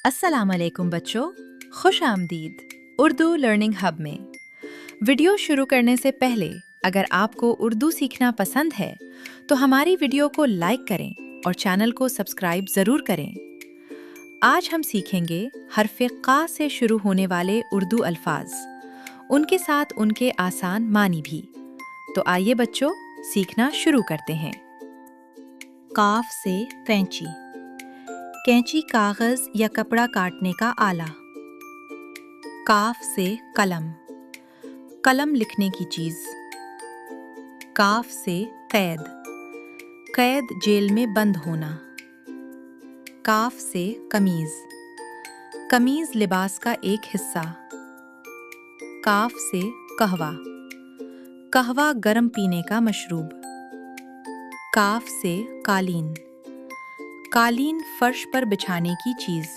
अस्सलाम वालेकुम बच्चों, खुश आमदीद उर्दू लर्निंग हब में। वीडियो शुरू करने से पहले अगर आपको उर्दू सीखना पसंद है तो हमारी वीडियो को लाइक करें और चैनल को सब्सक्राइब ज़रूर करें। आज हम सीखेंगे हर्फ़े क़ा से शुरू होने वाले उर्दू अल्फाज, उनके साथ उनके आसान मानी भी। तो आइए बच्चों, सीखना शुरू करते हैं। काफ से कैंची। कैंची कागज़ या कपड़ा काटने का आला। काफ से कलम, कलम लिखने की चीज़। काफ से कैद, कैद जेल में बंद होना। काफ से कमीज़, कमीज़ लिबास का एक हिस्सा। काफ से कहवा, कहवा गरम पीने का मशरूब। काफ से कालीन, कालीन फर्श पर बिछाने की चीज़।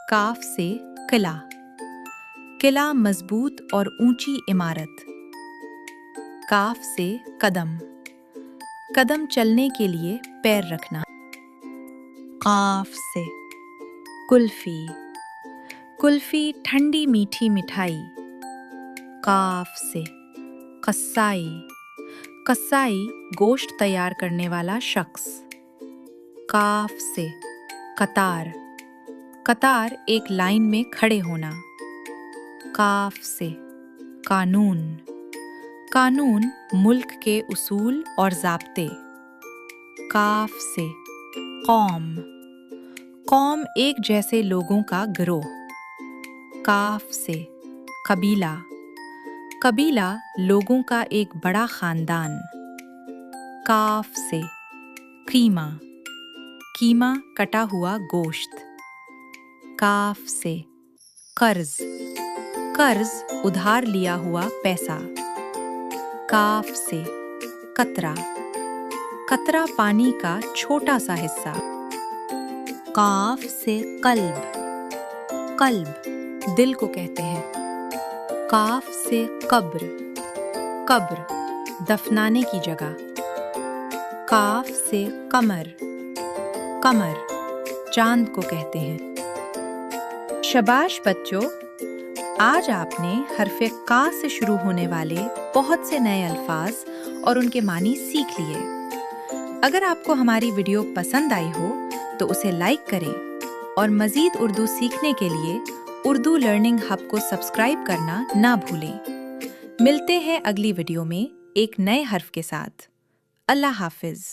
काफ से किला, किला मजबूत और ऊंची इमारत। काफ से कदम, कदम चलने के लिए पैर रखना। काफ से कुल्फी, कुल्फी ठंडी मीठी मिठाई। काफ से कसाई, कसाई गोश्त तैयार करने वाला शख्स। काफ से कतार, कतार एक लाइन में खड़े होना। काफ से कानून, कानून मुल्क के उसूल और ज़ाब्ते। काफ से कौम, कौम एक जैसे लोगों का गिरोह। काफ से कबीला, कबीला लोगों का एक बड़ा खानदान। काफ से कीमा, कीमा कटा हुआ गोश्त। काफ से कर्ज, कर्ज उधार लिया हुआ पैसा। काफ से कतरा, कतरा पानी का छोटा सा हिस्सा। काफ से कल्ब, कल्ब दिल को कहते हैं। काफ से कब्र, कब्र दफनाने की जगह। काफ से कमर, कमर चांद को कहते हैं। शाबाश बच्चों, आज आपने हर्फ़े क़ा से शुरू होने वाले बहुत से नए अल्फाज और उनके मानी सीख लिए। अगर आपको हमारी वीडियो पसंद आई हो तो उसे लाइक करें और मज़ीद उर्दू सीखने के लिए उर्दू लर्निंग हब को सब्सक्राइब करना ना भूलें। मिलते हैं अगली वीडियो में एक नए हर्फ के साथ। अल्लाह हाफ़िज़।